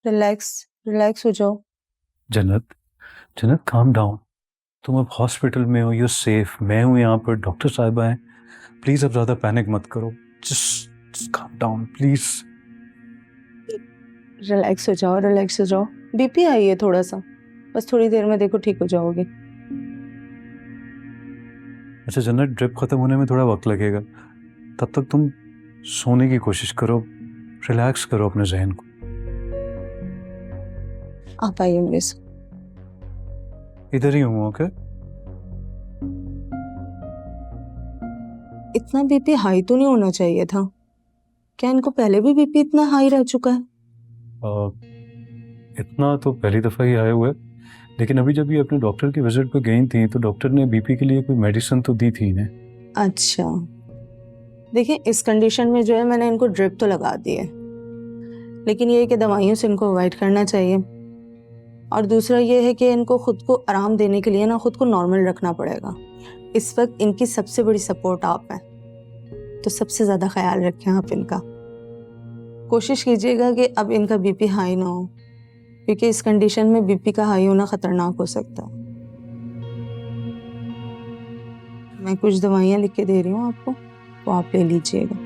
Relax relax हो जाओ। जन्नत, जन्नत काम डाउन। तुम अब हॉस्पिटल में हो, यू सेफ। मैं हूँ यहाँ पर, डॉक्टर साहिबा हैं। प्लीज अब ज्यादा पैनिक मत करो। Just calm down please. Relax हो जाओ, रिलैक्स हो जाओ। बीपी आई है थोड़ा सा, बस थोड़ी देर में देखो ठीक हो जाओगे। अच्छा जन्नत, ड्रिप खत्म होने में थोड़ा वक्त लगेगा, तब तक तुम सोने की कोशिश करो, रिलैक्स करो अपने जहन को। आप आइए मेरे साथ। इधर ही हूँ। ओके। इतना बीपी हाई तो नहीं होना चाहिए था। क्या इनको पहले भी बीपी इतना हाई रह चुका है? इतना तो पहली दफ़ा ही आए हुए, लेकिन अभी जब ये अपने डॉक्टर की विजिट पे गई थी तो डॉक्टर ने बीपी के लिए कोई मेडिसिन तो दी थी इन्हें। अच्छा, देखिए इस कंडीशन में जो है मैंने इनको ड्रिप तो लगा दी है, लेकिन ये है कि दवाइयों से इनको अवॉइड करना चाहिए। और दूसरा ये है कि इनको खुद को आराम देने के लिए ना खुद को नॉर्मल रखना पड़ेगा। इस वक्त इनकी सबसे बड़ी सपोर्ट आप हैं, तो सबसे ज़्यादा ख्याल रखें आप इनका। कोशिश कीजिएगा कि अब इनका बीपी हाई ना हो, क्योंकि इस कंडीशन में बीपी का हाई होना खतरनाक हो सकता है। मैं कुछ दवाइयाँ लिख के दे रही हूँ आपको, तो आप ले लीजिएगा।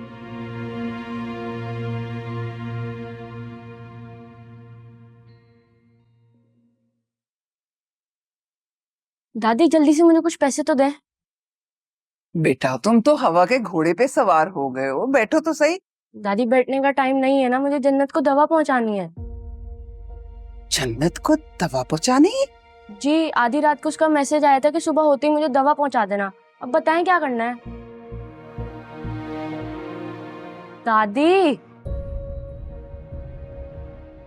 दादी जल्दी से मुझे कुछ पैसे तो दे। बेटा तुम तो हवा के घोड़े पे सवार हो गए हो, बैठो तो सही। दादी बैठने का टाइम नहीं है ना, मुझे जन्नत को दवा पहुंचानी है। जन्नत को दवा पहुंचानी? जी, आधी रात को उसका मैसेज आया था कि सुबह होते ही मुझे दवा पहुंचा देना। अब बताएं क्या करना है? दादी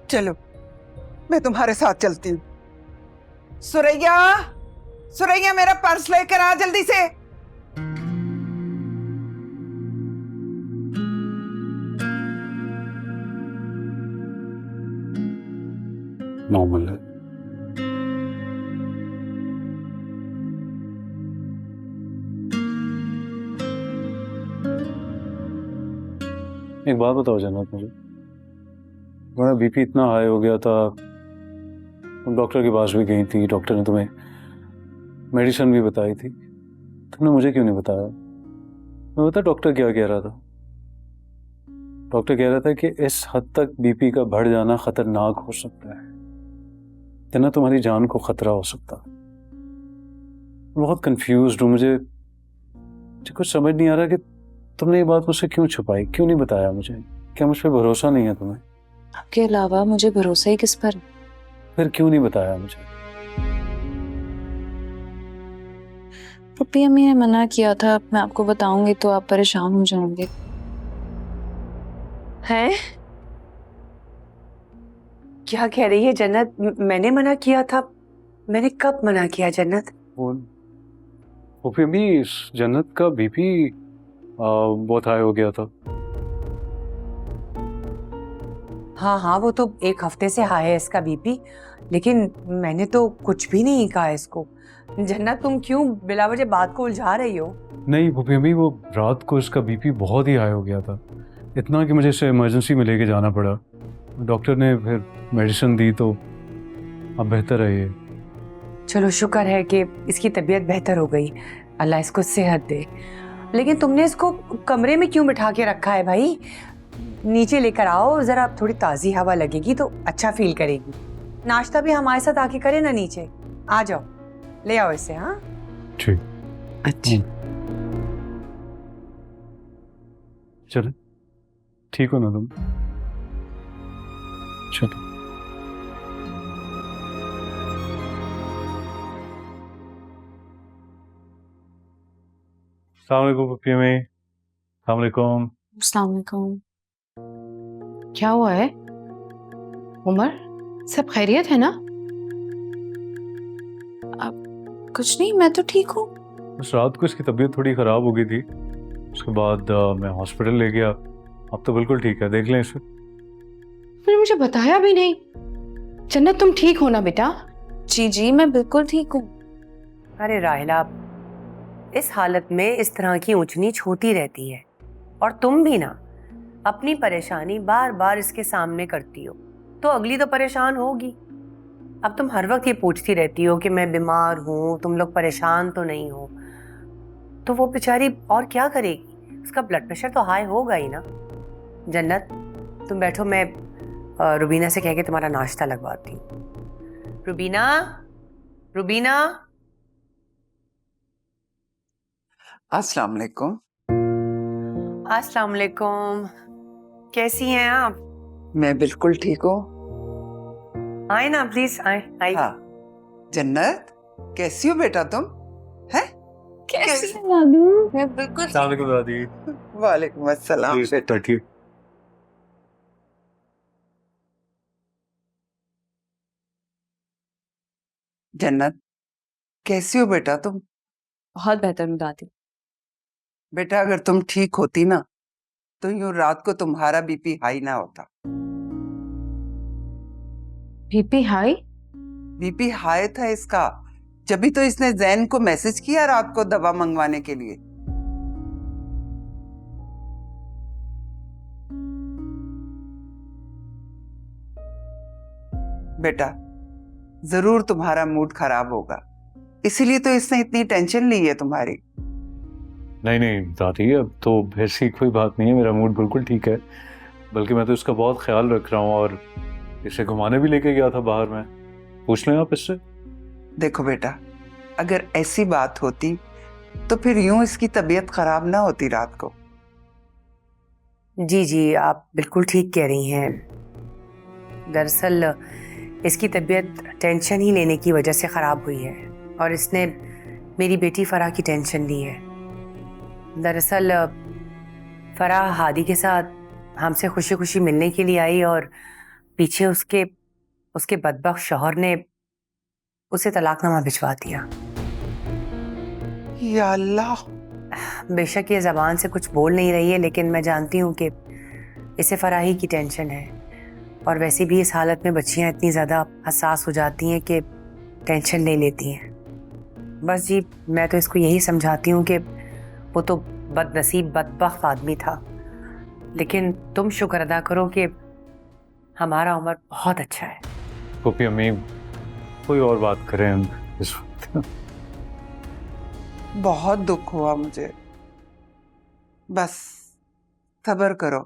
चलो मैं तुम्हारे साथ चलती हूँ। सुरैया, सुरैया मेरा पर्स लेकर आ जल्दी से। नॉर्मल है। एक बात बताओ जन्नत, मुझे तुम्हारा बीपी इतना हाई हो गया था, तुम डॉक्टर के पास भी गई थी, डॉक्टर ने तुम्हें मेडिसिन भी बताई थी, तुमने मुझे क्यों नहीं बताया? मैं बता डॉक्टर क्या कह रहा था? डॉक्टर कह रहा था कि इस हद तक बीपी का बढ़ जाना खतरनाक हो सकता है, इतना तुम्हारी जान को खतरा हो सकता है। बहुत कंफ्यूज्ड हूँ, मुझे कुछ समझ नहीं आ रहा कि तुमने ये बात मुझसे क्यों छुपाई, क्यों नहीं बताया मुझे? क्या मुझ पर भरोसा नहीं है तुम्हें? आपके अलावा मुझे भरोसा ही किस पर? फिर क्यों नहीं बताया मुझे? पप्पी अम्मी ने मना किया था, मैं आपको बताऊंगी तो आप परेशान हो जाएंगे। हैं? क्या कह रही है जन्नत? मैंने मना किया था? मैंने कब मना किया जन्नत? वो फिर भी इस जन्नत का बीपी बहुत हाई हो गया था। हाँ हाँ, वो तो एक हफ्ते से हाई है इसका बीपी, लेकिन मैंने तो कुछ भी नहीं कहा इसको। जन्नत तुम क्यों बिला वजह बात को उलझा रही हो? नहीं भूपी अम्मी, वो रात को इसका बीपी बहुत ही हाई हो गया था, इतना कि मुझे इसे इमरजेंसी में लेके जाना पड़ा। डॉक्टर ने फिर मेडिसिन दी तो अब बेहतर है ये। चलो शुक्र है कि इसकी तबीयत बेहतर हो गई, अल्लाह इसको सेहत दे। लेकिन तुमने इसको कमरे में क्यों बिठा के रखा है भाई? नीचे लेकर आओ जरा, थोड़ी ताज़ी हवा लगेगी तो अच्छा फील करेगी। नाश्ता भी हमारे साथ आके करे ना, नीचे आ जाओ, ले आओ इसे। हाँ ठीक। अच्छा। चलो ठीक हो ना तुम? चलो। अस्सलाम वालेकुम भूपी अम्मी। अस्सलाम वालेकुम। अस्सलाम वालेकुम। क्या हुआ है उमर, सब खैरियत है ना? अब कुछ नहीं, मैं तो ठीक हूँ। बस रात को इसकी तबीयत थोड़ी ख़राब हो गई थी, उसके बाद मैं हॉस्पिटल ले गया, अब तो बिल्कुल ठीक है, देख लें इसे। फिर मुझे बताया भी नहीं। जन्नत तुम ठीक हो ना बेटा? जी जी मैं बिल्कुल ठीक हूँ। अरे राहिला, इस हालत में इस तरह की ऊंच नीच होती रहती है, और तुम भी ना अपनी परेशानी बार बार इसके सामने करती हो। तो अगली तो परेशान होगी। अब तुम हर वक्त ये पूछती रहती हो कि मैं बीमार हूँ, तुम लोग परेशान तो नहीं हो, तो वो बेचारी और क्या करेगी? उसका ब्लड प्रेशर तो हाई होगा ही ना। जन्नत तुम बैठो, मैं रुबीना से कह के तुम्हारा नाश्ता लगवाती हूँ। रुबीना, रुबीना। अस्सलाम वालेकुम। अस्सलाम वालेकुम। कैसी हैं आप? मैं बिल्कुल ठीक हूँ। आए ना प्लीज, आए आए। हाँ, जन्नत कैसी हो बेटा तुम? हैं? कैसे दादू? मैं बिल्कुल दादी। वालेकुम अस्सलाम। बैठिए। जन्नत कैसी हो बेटा तुम? बहुत बेहतर हूँ दादी। बेटा अगर तुम ठीक होती ना तो यूं रात को तुम्हारा बीपी हाई ना होता। BP high? बीपी हाई था इसका, जभी तो इसने जैन को मैसेज किया रात को दवा मंगवाने के लिए। बेटा जरूर तुम्हारा मूड खराब होगा, इसीलिए तो इसने इतनी टेंशन ली है तुम्हारी। नहीं नहीं दादी, अब तो ऐसी कोई बात नहीं है, मेरा मूड बिल्कुल ठीक है। बल्कि मैं तो इसका बहुत ख्याल रख रहा हूँ और इसे घुमाने भी लेके गया था बाहर में। पूछ लें आप इससे। देखो बेटा, अगर ऐसी बात होती तो फिर यूं इसकी तबीयत खराब ना होती रात को। जी जी, आप बिल्कुल ठीक कह रही हैं। दरअसल इसकी तबीयत टेंशन ही लेने की वजह से ख़राब हुई है और इसने मेरी बेटी फराह की टेंशन ली है। दरअसल फराह हादी के साथ हमसे खुशी खुशी मिलने के लिए आई और पीछे उसके बदबख्त शौहर ने उसे तलाकनामा भिजवा दिया। या अल्लाह। बेशक ये ज़बान से कुछ बोल नहीं रही है, लेकिन मैं जानती हूँ कि इसे फराही की टेंशन है। और वैसे भी इस हालत में बच्चियाँ इतनी ज़्यादा हसास हो जाती हैं कि टेंशन ले लेती हैं। बस जी, मैं तो इसको यही समझाती हूँ कि वो तो बदनसीब बदबख्त आदमी था, लेकिन तुम शुक्र अदा करो कि हमारा उमर बहुत अच्छा है। पुप्पी अम्मी, कोई और बात करें हम इस वक्त। बहुत दुख हुआ मुझे, बस सब्र करो।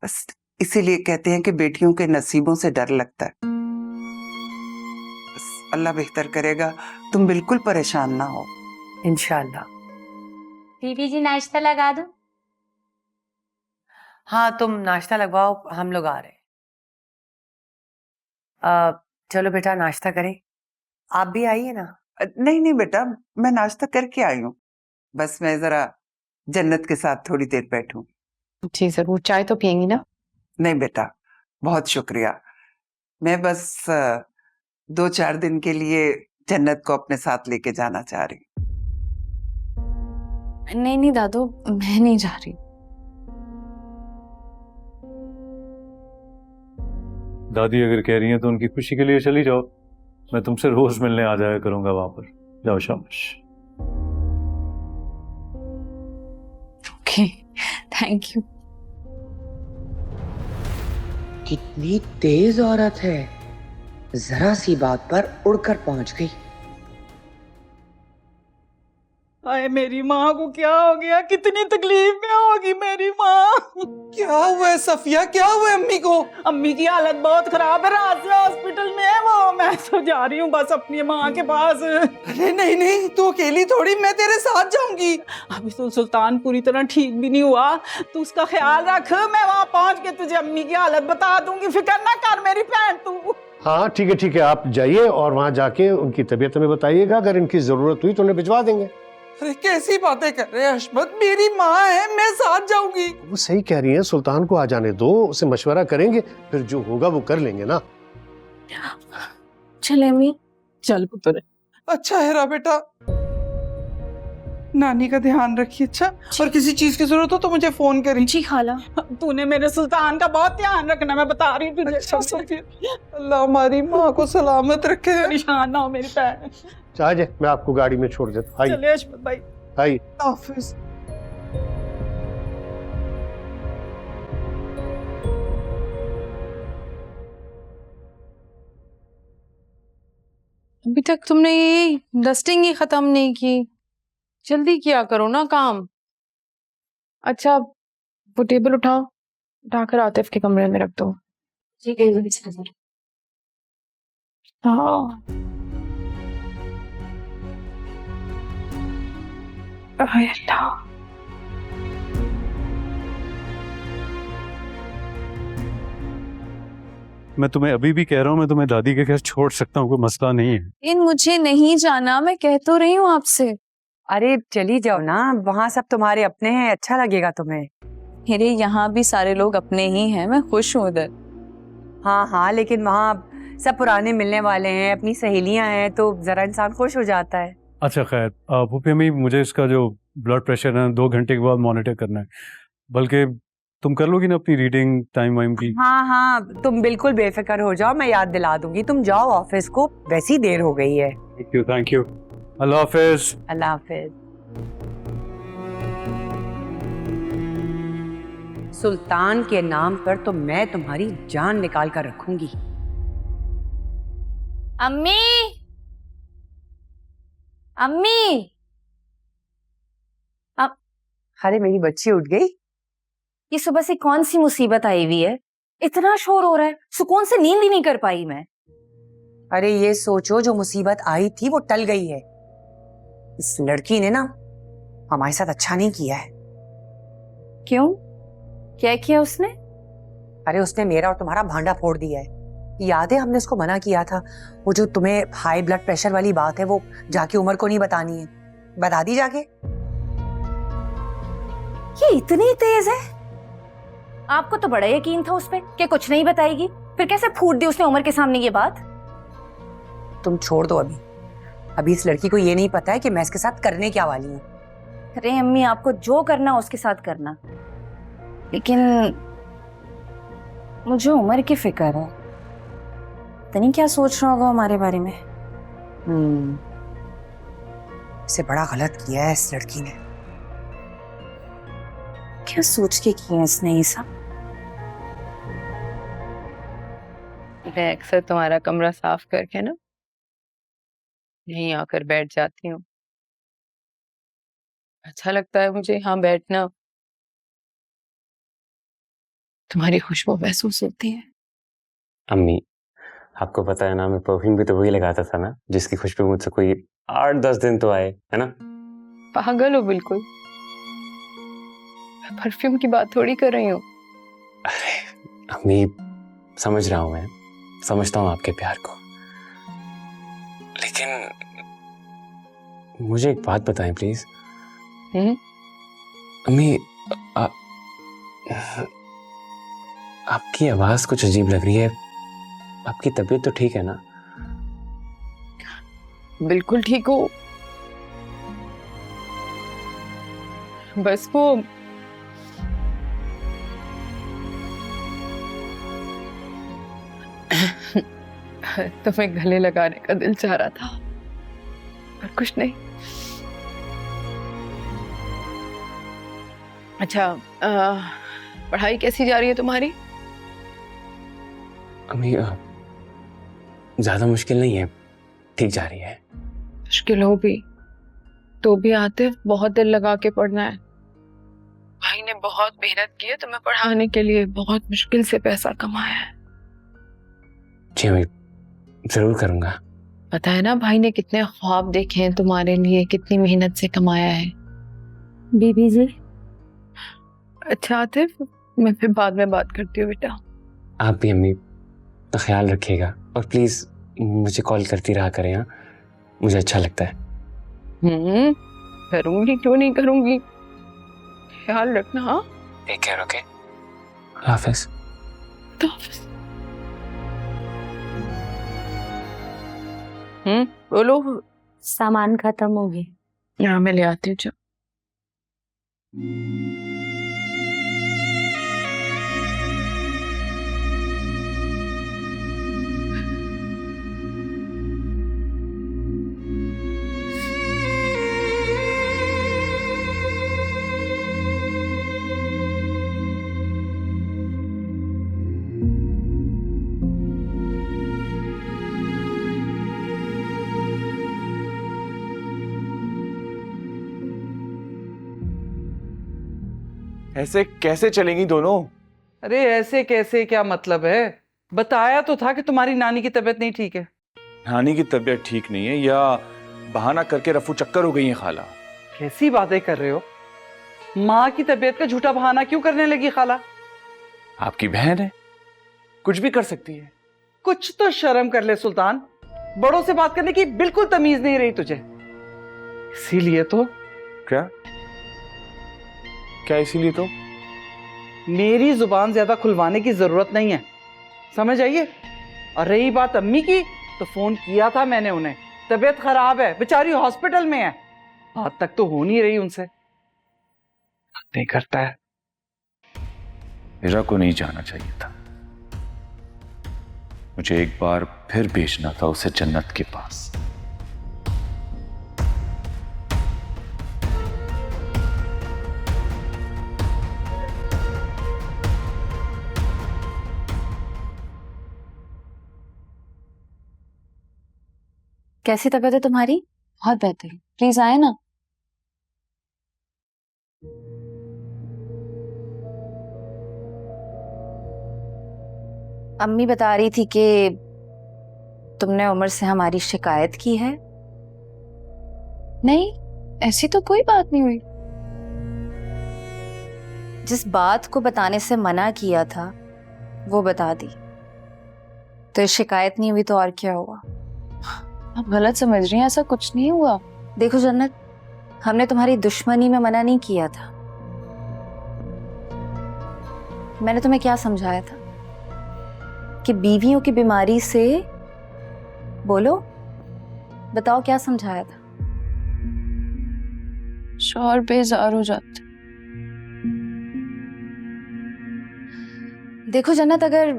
बस इसीलिए कहते हैं कि बेटियों के नसीबों से डर लगता है। बस अल्लाह बेहतर करेगा, तुम बिल्कुल परेशान ना हो। इंशाल्लाह। बीबी जी नाश्ता लगा दो। हाँ, तुम नाश्ता लगवाओ, हम लोग आ रहे हैं। चलो बेटा नाश्ता करें, आप भी आइए ना। नहीं नहीं बेटा, मैं नाश्ता करके आई हूँ, बस मैं जरा जन्नत के साथ थोड़ी देर बैठूं। जी जरूर, चाय तो पियेंगी ना? नहीं बेटा, बहुत शुक्रिया। मैं बस 2-4 दिन के लिए जन्नत को अपने साथ लेके जाना चाह रही। नहीं नहीं दादू, मैं नहीं जा रही। दादी अगर कह रही हैं तो उनकी खुशी के लिए चली जाओ। मैं तुमसे रोज मिलने आ जाया करूंगा वहां पर। जाओ शाबाश। Okay, thank you. कितनी तेज औरत है, जरा सी बात पर उड़कर पहुंच गई। हाय मेरी माँ को क्या हो गया, कितनी तकलीफ में होगी मेरी माँ। क्या हुआ है सफिया, क्या हुआ है अम्मी को? अम्मी की हालत बहुत खराब है, रात से हॉस्पिटल में है वो। मैं तो जा रही हूँ बस अपनी माँ के पास। अरे नहीं नहीं, तू अकेली थोड़ी, मैं तेरे साथ जाऊंगी। अभी तो सुल्तान पूरी तरह ठीक भी नहीं हुआ, तू उसका ख्याल रख। मैं वहाँ पहुँच के तुझे अम्मी की हालत बता दूंगी, फिक्र ना कर मेरी बहन तू। हाँ ठीक है, आप जाइए और वहाँ जाके उनकी तबीयत हमें बताइएगा। अगर इनकी जरूरत हुई तो उन्हें भिजवा देंगे। अरे कैसी बातें कर रहे हैं अशमत, मेरी माँ है, मैं साथ जाऊंगी। वो सही कह रही हैं, सुल्तान को आ जाने दो, उसे मशवरा करेंगे, फिर जो होगा वो कर लेंगे ना। चले अम्मी। चल पुत्र। अच्छा है रा बेटा, नानी का ध्यान रखिए। अच्छा, और किसी चीज की जरूरत हो तो मुझे फोन करी। जी खाला। तूने मेरे सुल्तान का बहुत ध्यान रखना, मैं बता रही हूँ तुझे। अच्छा, अल्लाह हमारी माँ को सलामत रखे। परेशान ना हो मेरी बहन। चाहे मैं आपको गाड़ी में छोड़ देता। आइए चलिए अशमत भाई। आइए। हाफिज। अभी तक तुमने ये डस्टिंग ही खत्म नहीं की। जल्दी किया करो ना काम। अच्छा वो टेबल उठाओ, उठाकर आतिफ के कमरे में रख दो। ठीक है। हाँ अरे अल्लाह। मैं तुम्हें अभी भी कह रहा हूँ, मैं तुम्हें दादी के घर छोड़ सकता हूँ, कोई मसला नहीं है। इन मुझे नहीं जाना, मैं कह तो रही हूँ आपसे। अरे चली जाओ ना, वहाँ सब तुम्हारे अपने हैं, अच्छा लगेगा तुम्हें। मेरे यहाँ भी सारे लोग अपने ही हैं, मैं खुश हूँ उधर। हाँ हाँ, लेकिन वहाँ सब पुराने मिलने वाले हैं, अपनी सहेलियां हैं, तो जरा इंसान खुश हो जाता है। अच्छा खैर, भूपी अम्मी, मुझे इसका जो ब्लड प्रेशर है 2 घंटे के बाद मॉनिटर करना है, बल्कि तुम कर लोगी ना अपनी रीडिंग टाइम वाइम की? हाँ हाँ, तुम बिल्कुल बेफिक्र हो जाओ, मैं याद दिला दूंगी। तुम जाओ ऑफिस को, वैसी देर हो गई है। Thank you. अल्लाह हाफिज। अल्लाह हाफिज। सुल्तान के नाम पर तो मैं तुम्हारी जान निकाल कर रखूंगी। अम्मी, अम्मी। अरे मेरी बच्ची उठ गई। ये सुबह से कौन सी मुसीबत आई हुई है? इतना शोर हो रहा है, सुकून से नींद ही नहीं कर पाई मैं। अरे ये सोचो, जो मुसीबत आई थी वो टल गई है। इस लड़की ने ना हमारे साथ अच्छा नहीं किया है। क्यों? क्या किया उसने? अरे उसने मेरा और तुम्हारा भांडा फोड़ दिया है। याद है हमने उसको मना किया था, वो जो तुम्हें हाई ब्लड प्रेशर वाली बात है वो जाके उमर को नहीं बतानी है। बता दी जाके। ये इतनी तेज है? आपको तो बड़ा यकीन था उस पे कि कुछ नहीं बताएगी, फिर कैसे फूट दी उसने उमर के सामने ये बात? तुम छोड़ दो अभी इस लड़की को ये नहीं पता है कि मैं इसके साथ करने क्या वाली हूँ। अरे अम्मी, आपको जो करना उसके साथ करना, लेकिन मुझे उमर की फिक्र है। पता नहीं क्या सोच रहा होगा हमारे बारे में। इसे बड़ा गलत किया है इस लड़की ने। क्या सोच के किया इसने ये सब? मैं अक्सर तुम्हारा कमरा साफ करके ना यहीं आकर बैठ जाती हूँ। अच्छा लगता है मुझे यहाँ बैठना, तुम्हारी खुशबू महसूस होती है। अम्मी, आपको पता है ना, मैं परफ्यूम भी तो वही लगाता था ना जिसकी खुशबू मुझसे कोई 8-10 दिन तो आए, है ना? पागल हो बिल्कुल, मैं परफ्यूम की बात थोड़ी कर रही हूँ। अरे अम्मी, समझ रहा हूँ, मैं समझता हूँ आपके प्यार को, लेकिन मुझे एक बात बताएं प्लीज। अम्मी, आपकी आवाज कुछ अजीब लग रही है। आपकी तबीयत तो ठीक है ना? बिल्कुल ठीक हो, बस वो तुम्हें गले लगाने का दिल चाह रहा था, पर कुछ नहीं। अच्छा, पढ़ाई कैसी जा रही है तुम्हारी? अम्मी, ज्यादा मुश्किल नहीं है, ठीक जा रही है। मुश्किल हो भी तो भी आतिफ, बहुत दिल लगा के पढ़ना है। भाई ने बहुत मेहनत की है तुम्हें पढ़ाने के लिए, बहुत मुश्किल से पैसा कमाया है। जी अम्मी, जरूर करूंगा। पता है ना भाई ने कितने ख्वाब देखे हैं तुम्हारे लिए, कितनी मेहनत से कमाया है। बीबी जी। अच्छा आतिफ, मैं फिर बाद में बात करती हूँ बेटा। आप भी अम्मी तो ख्याल रखिएगा, और प्लीज मुझे कॉल करती रहा करें। हाँ, मुझे अच्छा लगता है। करूंगी, क्यों नहीं करूंगी, ख्याल रखना। हाँ, टेक केयर। ओके, हाफिज। बोलो। सामान खत्म हो गया। यहाँ मैं ले आती हूँ। ऐसे कैसे चलेंगी दोनों? अरे ऐसे कैसे क्या मतलब है? बताया तो था कि तुम्हारी नानी की तबीयत नहीं ठीक है। नानी की तबीयत ठीक नहीं है या बहाना करके रफू चक्कर हो गई है खाला? कैसी बातें कर रहे हो? माँ की तबीयत का झूठा बहाना क्यों करने लगी खाला? आपकी बहन है, कुछ भी कर सकती है। कुछ तो शर्म कर ले सुल्तान, बड़ों से बात करने की बिल्कुल तमीज नहीं रही तुझे। इसीलिए तो क्या क्या इसीलिए तो मेरी जुबान ज्यादा खुलवाने की जरूरत नहीं है, समझ आइए। और रही बात अम्मी की, तो फोन किया था मैंने उन्हें, तबीयत खराब है, बेचारी हॉस्पिटल में है, बात तक तो हो नहीं रही उनसे। बात नहीं करता है। मेरा को नहीं जाना चाहिए था, मुझे एक बार फिर भेजना था उसे जन्नत के पास। कैसी तबीयत है तुम्हारी? बहुत बेहतर, प्लीज आए ना। अम्मी बता रही थी कि तुमने उमर से हमारी शिकायत की है। नहीं, ऐसी तो कोई बात नहीं हुई। जिस बात को बताने से मना किया था वो बता दी, तो शिकायत नहीं हुई तो और क्या हुआ? आप गलत समझ रही हैं, ऐसा कुछ नहीं हुआ। देखो जन्नत, हमने तुम्हारी दुश्मनी में मना नहीं किया था। मैंने तुम्हें क्या समझाया था कि बीवियों की बीमारी से, बोलो बताओ क्या समझाया था? शौहर बेजार हो जाते। देखो जन्नत, अगर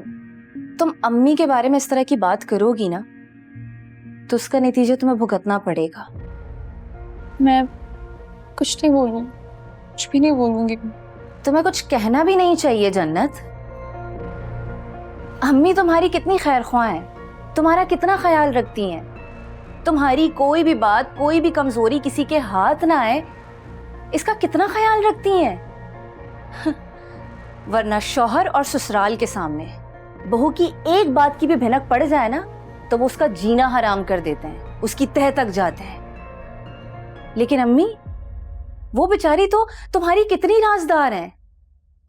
तुम अम्मी के बारे में इस तरह की बात करोगी ना तो उसका नतीजा तुम्हें भुगतना पड़ेगा। मैं कुछ नहीं बोलूंगी, कुछ भी नहीं बोलूंगी। तुम्हें कुछ कहना भी नहीं चाहिए जन्नत। अम्मी तुम्हारी कितनी खैरख्वाह हैं, तुम्हारा कितना ख्याल रखती हैं। तुम्हारी कोई भी बात, कोई भी कमजोरी किसी के हाथ ना आए, इसका कितना ख्याल रखती हैं। वरना शौहर और ससुराल के सामने बहू की एक बात की भी भनक पड़ जाए ना तो वो उसका जीना हराम कर देते हैं, उसकी तह तक जाते हैं। लेकिन अम्मी, वो बेचारी तो तुम्हारी कितनी राजदार हैं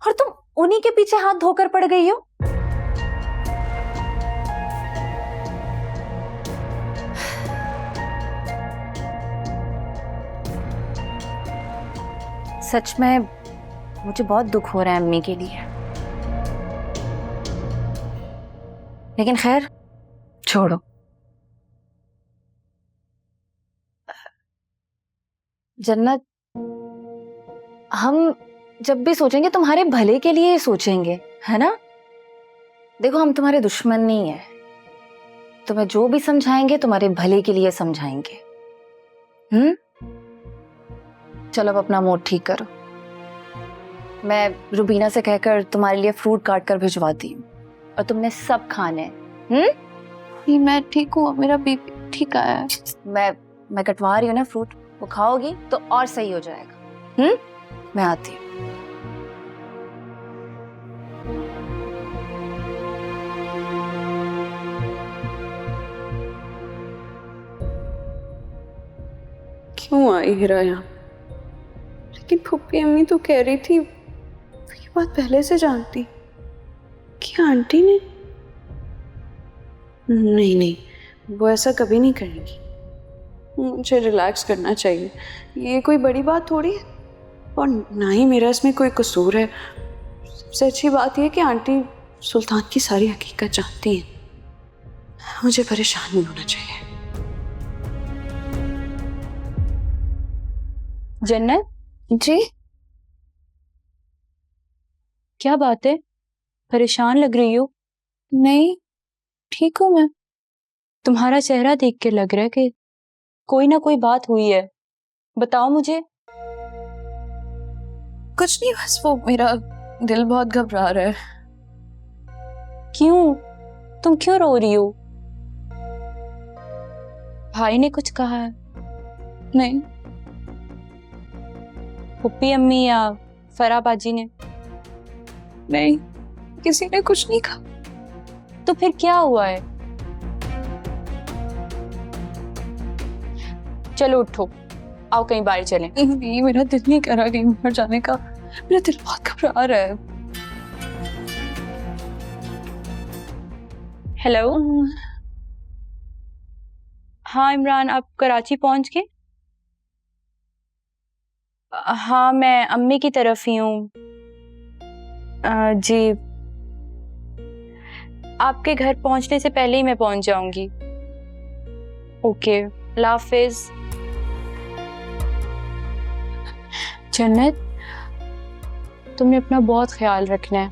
और तुम उन्हीं के पीछे हाथ धोकर पड़ गई हो। सच में मुझे बहुत दुख हो रहा है अम्मी के लिए, लेकिन खैर छोड़ो। जन्नत, हम जब भी सोचेंगे तुम्हारे भले के लिए सोचेंगे, है ना? देखो, हम तुम्हारे दुश्मन नहीं है, तुम्हें जो भी समझाएंगे तुम्हारे भले के लिए समझाएंगे। चलो अब अपना मूड ठीक करो। मैं रुबीना से कहकर तुम्हारे लिए फ्रूट काट कर भिजवाती हूँ और तुमने सब खाने हैं। मैं ठीक हूँ, मेरा बीपी ठीक आया है। मैं कटवा रही हूँ ना फ्रूट, वो खाओगी तो और सही हो जाएगा। मैं आती हूँ। क्यों आई हिरा यहाँ? लेकिन फुप्पी अम्मी तो कह रही थी, ये बात पहले से जानती कि आंटी ने। नहीं, वो ऐसा कभी नहीं करेंगी। मुझे रिलैक्स करना चाहिए, ये कोई बड़ी बात थोड़ी है, और ना ही मेरा इसमें कोई कसूर है। सबसे अच्छी बात यह कि आंटी सुल्तान की सारी हकीकत जानती हैं। मुझे परेशान नहीं होना चाहिए। जन्नत जी, क्या बात है, परेशान लग रही हो? नहीं, ठीक हूँ मैं। तुम्हारा चेहरा देख के लग रहा है कि कोई ना कोई बात हुई है, बताओ मुझे। कुछ नहीं, बस वो मेरा दिल बहुत घबरा रहा है। क्यों? तुम क्यों रो रही हो? भाई ने कुछ कहा है? नहीं। पुप्पी अम्मी या फराह बाजी ने? नहीं, किसी ने कुछ नहीं कहा। तो फिर क्या हुआ है? चलो उठो, आओ कहीं बाहर चलें। नहीं, मेरा दिल नहीं कर रहा कहीं बाहर जाने का। मेरा दिल बहुत घबरा रहा है। हेलो, हाँ इमरान, आप कराची पहुंच गए? हाँ, मैं अम्मी की तरफ ही हूँ। जी, आपके घर पहुंचने से पहले ही मैं पहुंच जाऊंगी। ओके, अल्लाह हाफिज। जन्नत, तुम्हें अपना बहुत ख्याल रखना है,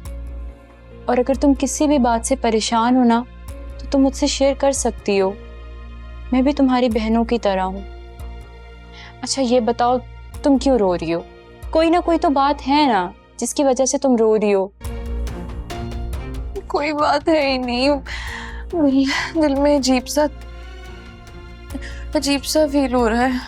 और अगर तुम किसी भी बात से परेशान हो ना तो तुम मुझसे शेयर कर सकती हो। मैं भी तुम्हारी बहनों की तरह हूँ। अच्छा ये बताओ, तुम क्यों रो रही हो? कोई ना कोई तो बात है ना जिसकी वजह से तुम रो रही हो। कोई बात है ही नहीं, दिल में अजीब सा फील हो रहा है।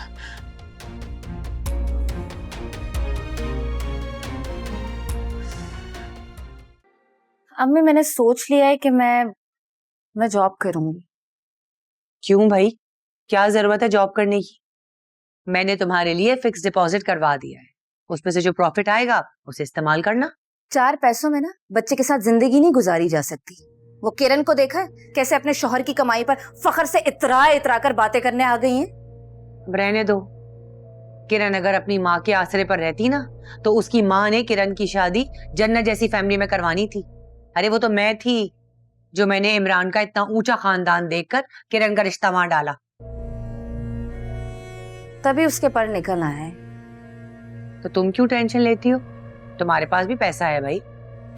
अम्मी, मैंने सोच लिया है कि मैं जॉब करूंगी। क्यों भाई, क्या जरूरत है जॉब करने की? मैंने तुम्हारे लिए फिक्स डिपॉजिट करवा दिया है, उसमें से जो प्रॉफिट आएगा उसे इस्तेमाल करना। 4 पैसों में ना बच्चे के साथ जिंदगी नहीं गुजारी जा सकती। वो किरण को देखा है कैसे अपने शौहर की कमाई पर फख्र से इतरा कर बातें करने आ गई हैं। अब रहने दो। किरण अगर अपनी माँ के आसरे पर रहती ना तो उसकी माँ ने किरण की शादी जन्नत जैसी फैमिली में करवानी थी। अरे वो तो मैं थी जो मैंने इमरान का इतना ऊंचा खानदान देखकर किरण का रिश्ता वहां डाला। तभी उसके पर निकल आए। तो तुम क्यों टेंशन लेती हो? तुम्हारे पास भी पैसा है भाई।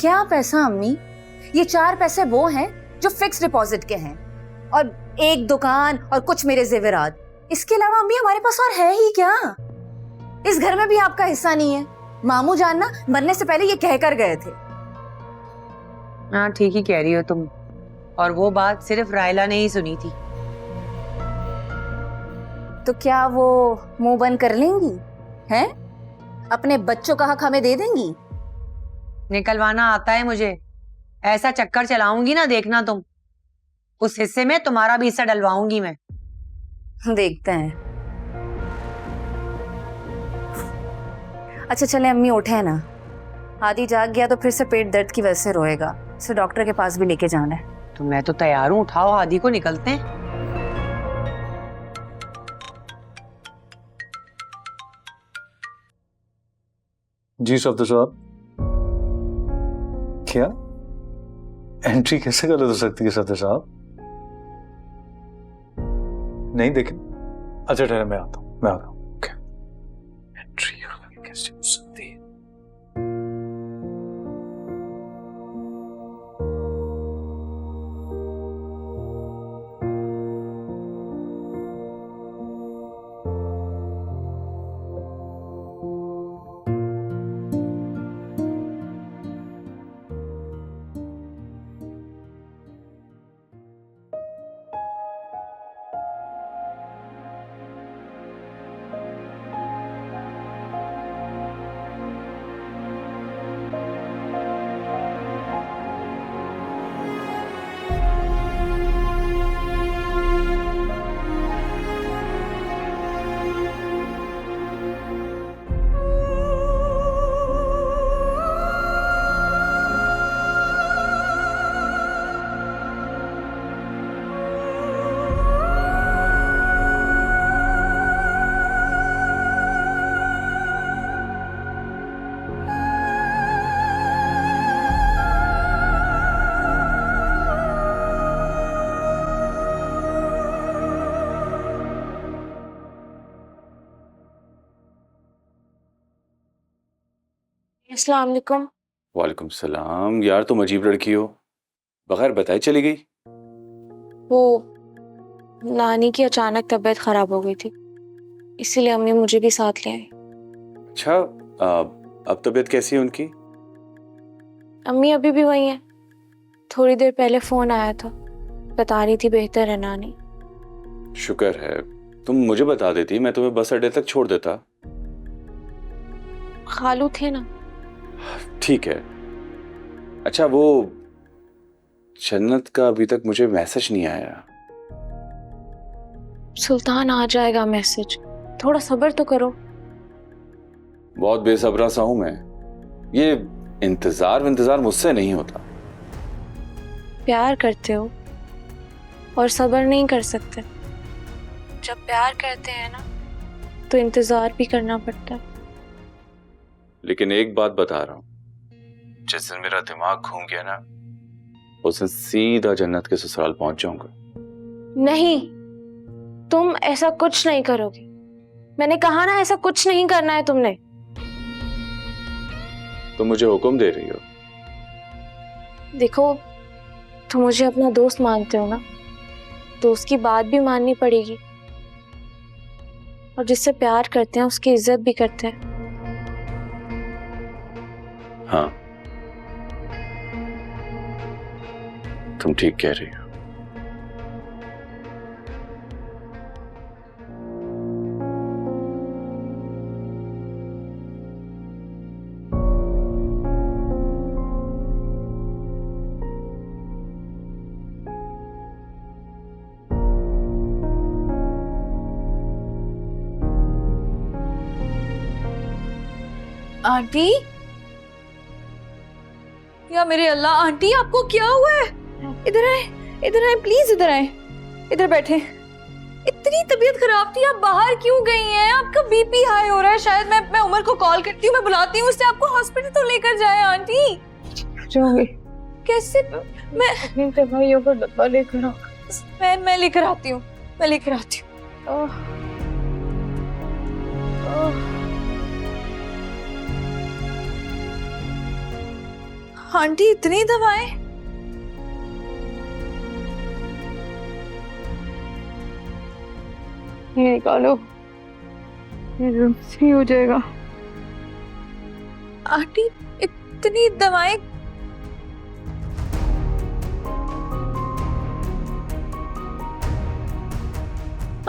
क्या पैसा अम्मी? ये 4 पैसे वो हैं जो फिक्स डिपॉजिट के हैं, और एक दुकान और कुछ मेरे जेवरात। इसके अलावा अम्मी हमारे पास और है ही क्या? इस घर में भी आपका हिस्सा नहीं है। मामू जान ना मरने से पहले ये कहकर गए थे। हाँ ठीक ही कह रही हो तुम, और वो बात सिर्फ रायला ने ही सुनी थी। तो क्या वो मुंह बंद कर लेंगी हैं? अपने बच्चों का हक हमें दे देंगी? निकलवाना आता है मुझे। ऐसा चक्कर चलाऊंगी ना, देखना तुम। उस हिस्से में तुम्हारा भी हिस्सा डलवाऊंगी मैं। देखते हैं। अच्छा चले अम्मी, उठे ना। आदि जाग गया तो फिर से पेट दर्द की वजह से रोएगा, इसे डॉक्टर के पास भी लेके जाना है। तो मैं तो तैयार हूँ, उठाओ आदि को, निकलते हैं। जी सफ्दर साहब। क्या एंट्री कैसे गलत हो सकती है सफ्दर साहब? नहीं देखे? अच्छा ठहरे, मैं आता हूँ। एंट्री कैसे हो सकती है? अस्सलाम वालेकुम। वालेकुम सलाम। यार तुम अजीब लड़की हो, बगैर बताए चली गई। वो नानी की अचानक तबीयत खराब हो गई थी, इसीलिए अम्मी मुझे भी साथ ले आई। अच्छा, अब तबीयत कैसी है उनकी? अम्मी अभी भी वही हैं। थोड़ी देर पहले फोन आया था, बता रही थी बेहतर है नानी। शुक्र है, तुम मुझे बता देती, मैं तुम्हें बस अड्डे तक छोड़ देता। खालू थे ना। ठीक है, अच्छा, वो जन्नत का अभी तक मुझे मैसेज नहीं आया। सुल्तान आ जाएगा मैसेज, थोड़ा सब्र तो करो। बहुत बेसब्रा सा हूं मैं। ये इंतजार मुझसे नहीं होता। प्यार करते हो और सब्र नहीं कर सकते। जब प्यार करते हैं ना तो इंतजार भी करना पड़ता है। लेकिन एक बात बता रहा हूं, जिस दिन मेरा दिमाग घूम गया ना, उस दिन सीधा जन्नत के ससुराल पहुंच जाऊंगा। नहीं, तुम ऐसा कुछ नहीं करोगे। मैंने कहा ना, ऐसा कुछ नहीं करना है तुमने। तुम मुझे हुक्म दे रही हो? देखो, तुम मुझे अपना दोस्त मानते हो ना, तो उसकी बात भी माननी पड़ेगी। और जिससे प्यार करते हैं उसकी इज्जत भी करते हैं। हाँ, तुम ठीक कह रही हो। आंटी, या मेरे अल्लाह, आंटी आपको क्या हुआ है? इधर आए, इधर आए, प्लीज इधर आए, इधर बैठे। इतनी तबीयत खराब थी, आप बाहर क्यों गई हैं? आपका बीपी हाई हो रहा है शायद। मैं उमर को कॉल करती हूँ, मैं बुलाती हूँ उससे, आपको हॉस्पिटल तो लेकर जाए। आंटी जाओगे कैसे? मैं दवाइयों का डब्बा लेकर आओ। मैं लेकर आती हूँ, मैं लेकर आती हूँ। आंटी इतनी दवाएं? ये निकालो, ये सही हो जाएगा। आंटी इतनी दवाएं?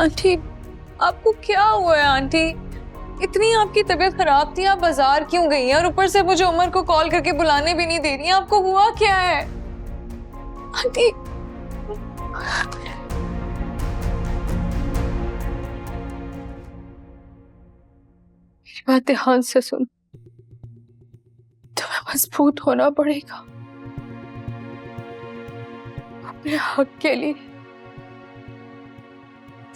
आंटी आपको क्या हुआ है? आंटी इतनी आपकी तबीयत खराब थी, आप बाजार क्यों गई हैं? और ऊपर से मुझे उमर को कॉल करके बुलाने भी नहीं दे रही हैं। आपको हुआ क्या है आंटी? मेरी बात ध्यान से सुन। तुम्हें मजबूत होना पड़ेगा अपने हक के लिए।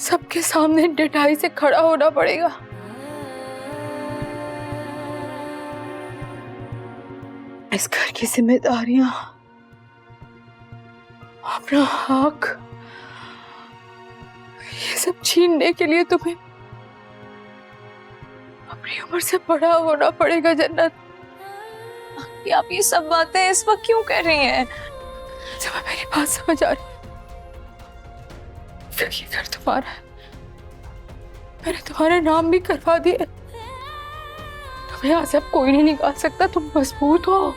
सबके सामने डटाई से खड़ा होना पड़ेगा। इस घर की जिम्मेदारियां, अपना हक, ये सब छीनने के लिए तुम्हें अपनी उम्र से बड़ा होना पड़ेगा। जन्नत, आप ये सब बातें इस वक्त क्यों कर रही हैं? जब मेरी बात समझ आ रही, फिर ये घर तुम्हारा है। मैंने तुम्हारे नाम भी करवा दिया। तुम्हें यहाँ से अब कोई नहीं निकाल सकता। तुम मजबूत हो,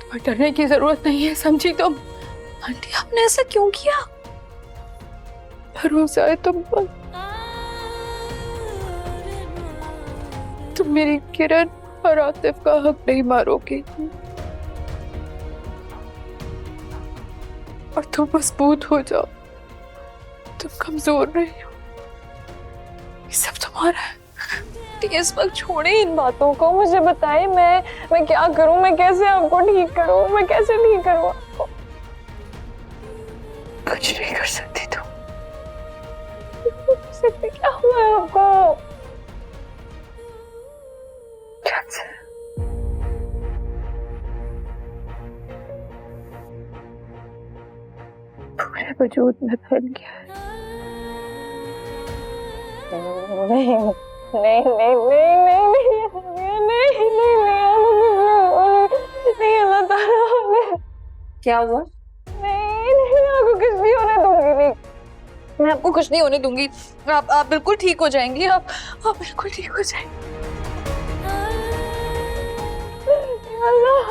तुम्हें डरने की जरूरत नहीं है, समझी तुम? आंटी आपने ऐसा क्यों किया? भरोसा है तुम पर। तुम मेरी किरण और आतिफ का हक नहीं मारोगे, और तुम मजबूत हो जाओ। तुम कमजोर नहीं हो, ये सब तुम्हारा है। इस वक्त छोड़े इन बातों को, मुझे बताएं मैं क्या करूं? मैं कैसे आपको ठीक करूं? मैं कैसे ठीक करूं आपको? कुछ नहीं कर सकती तुम। क्या हुआ है आपको? मेरे वजूद में फैल गया है। नहीं नहीं नहीं नहीं नहीं नहीं नहीं अल्लाह ताला। क्या हुआ? नहीं नहीं, मैं आपको कुछ नहीं होने दूंगी। नहीं, मैं आपको कुछ नहीं होने दूंगी। आप बिल्कुल ठीक हो जाएंगी। आप बिल्कुल ठीक हो जाएंगी। अल्लाह,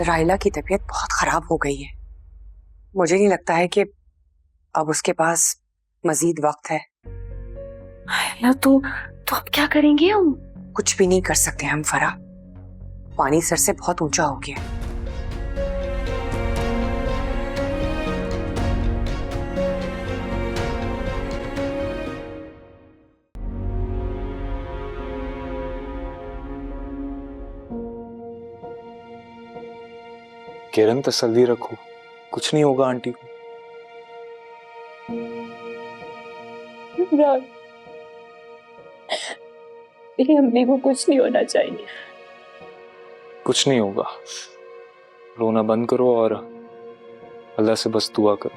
रायला की तबीयत बहुत खराब हो गई है। मुझे नहीं लगता है कि अब उसके पास मजीद वक्त है। रायला तो अब क्या करेंगे हम? कुछ भी नहीं कर सकते हम फरा। पानी सर से बहुत ऊंचा हो गया है। किरण तसल्ली रखो, कुछ नहीं होगा आंटी को। मेरी अम्मी को कुछ नहीं होना चाहिए। कुछ नहीं होगा, रोना बंद करो और अल्लाह से बस दुआ करो।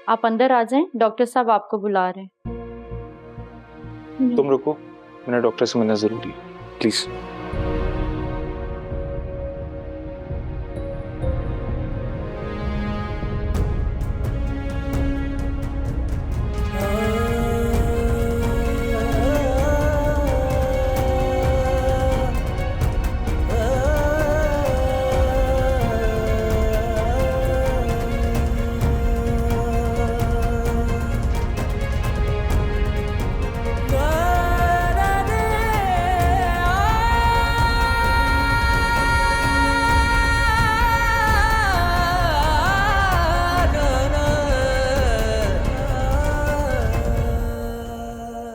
आप अंदर आ जाएं, डॉक्टर साहब आपको बुला रहे हैं। तुम रुको, मैंने डॉक्टर से मिलना जरूरी है, प्लीज।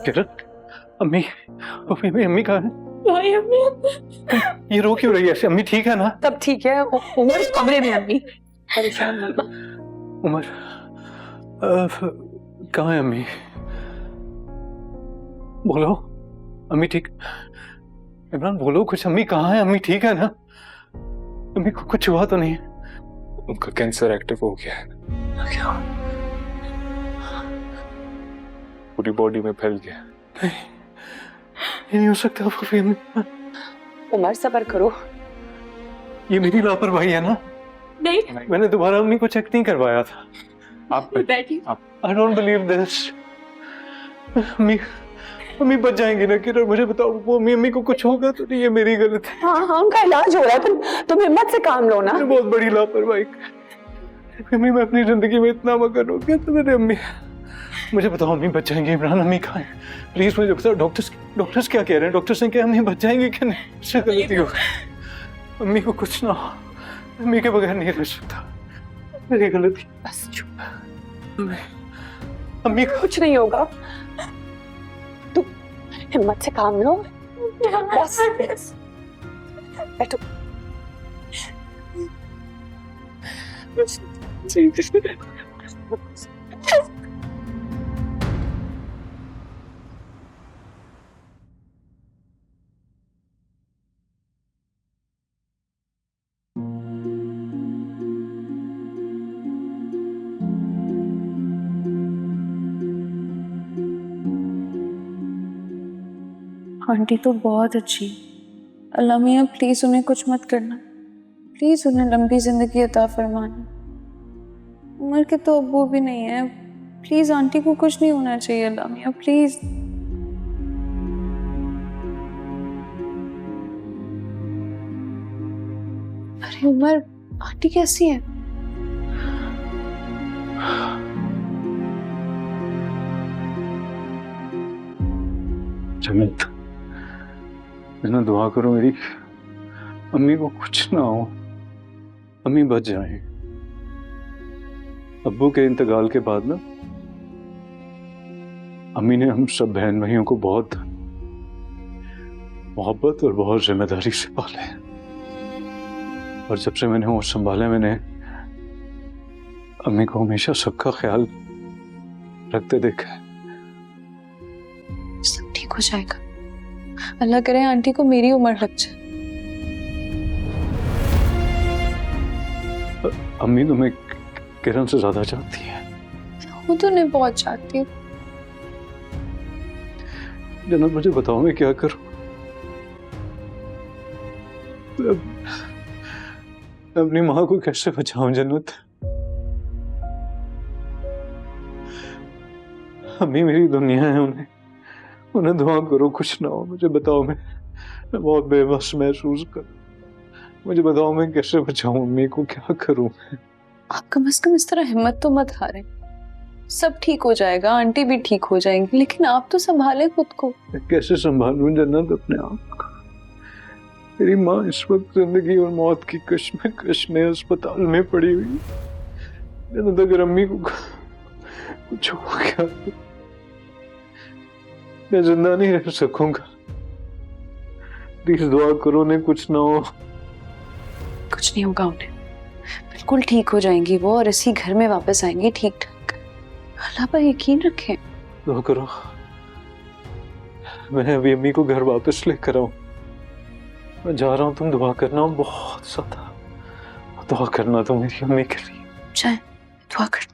किरण, अम्मी, अम्मी, अम्मी कहाँ है? भाई अम्मी, ये रो क्यों रही है ऐसे? अम्मी ठीक है ना? तब ठीक है। उमर कमरे में। अम्मी परेशान मत। उमर कहाँ है अम्मी? बोलो, अम्मी ठीक? इमरान बोलो कुछ, अम्मी कहाँ है? अम्मी ठीक है ना? अम्मी को कुछ हुआ तो नहीं? उनका कैंसर एक्टिव हो गया है। क्या? पूरी बॉडी में फैल गया। नहीं, ये नहीं हो सकता। अम्मी, उमर सब्र करो। ये मेरी लापरवाही है ना? नहीं, मैंने दोबारा अम्मी को चेक नहीं करवाया था। आप बैठिए। I don't believe this. अम्मी, अम्मी बच जाएंगी ना किरण? मुझे बताओ, वो अम्मी को कुछ होगा तो नहीं? ये मेरी गलती है। हाँ, उनका इलाज हो रहा है। तुम हिम्मत से काम लो ना। बहुत बड़ी लापरवाही। अम्मी, मैं अपनी जिंदगी में इतना मगन हो गया तो मेरे अम्मी। मुझे बताओ, अम्मी बच जाएंगी? इमरान, अम्मी कहाँ है? प्लीज मुझे बताओ। डॉक्टर्स क्या कह रहे हैं? डॉक्टर्स ने कहा अम्मी बच जाएंगी कि नहीं? मुझसे गलती हो गई। अम्मी को कुछ ना हो, अम्मी के बगैर नहीं रह सकता। मेरी गलती। बस चुप। अम्मी कुछ नहीं होगा। तुम हिम्मत से काम लो। बस बैठो। आंटी तो बहुत अच्छी। अल्लाह मियाँ प्लीज उन्हें कुछ मत करना, प्लीज उन्हें लंबी जिंदगी अता फरमाना। उमर के तो अब्बू भी नहीं है, प्लीज आंटी को कुछ नहीं होना चाहिए। अल्लाह मियाँ प्लीज। अरे उमर, आंटी कैसी है? जन्नत, इतना दुआ करो मेरी अम्मी को कुछ ना हो, अम्मी बच जाए। अब्बू के इंतकाल के बाद ना अम्मी ने हम सब बहन भाइयों को बहुत मोहब्बत और बहुत जिम्मेदारी से पाला है। और जब से मैंने होश संभाला, मैंने अम्मी को हमेशा सबका ख्याल रखते देखा है। सब ठीक हो जाएगा। अल्लाह करे आंटी को मेरी उम्र लग जाए। अम्मी तुम्हें किरण से ज्यादा चाहती है। वो तो नहीं बहुत चाहती हूँ। जन्नत, मुझे बताओ मैं क्या करूं? अपनी माँ को कैसे बचाऊं? जन्नत, अम्मी मेरी दुनिया है, उन्हें दुआ करो कुछ ना हो। मुझे बताओ मैं बहुत बेबस महसूस कर। मुझे बताओ मैं कैसे बचाऊं अम्मी को, क्या करूं? आप कम से कम इस तरह हिम्मत तो मत हारें। सब ठीक हो जाएगा, आंटी भी ठीक हो जाएंगी, लेकिन आप तो संभालें खुद को। मैं कैसे संभालूं जन्नत अपने आप को? मेरी माँ इस वक्त जिंदगी और मौत की कश्मकश में अस्पताल में पड़ी हुई। जन्नत अगर अम्मी को कुछ हो गया तो मैं जिंदा नहीं रह सकूंगा। प्लीज दुआ करो उन्हें कुछ ना हो। कुछ नहीं होगा उन्हें, बिल्कुल ठीक हो जाएंगी वो, और इसी घर में वापस आएंगी ठीक ठाक। अल्लाह पर यकीन रखें। दुआ करो मैं अभी अम्मी को घर वापस लेकर आऊं। मैं जा रहा हूं, तुम दुआ करना बहुत ज्यादा। दुआ करना तुम मेरी अम्मी के लिए। चाहे दुआ कर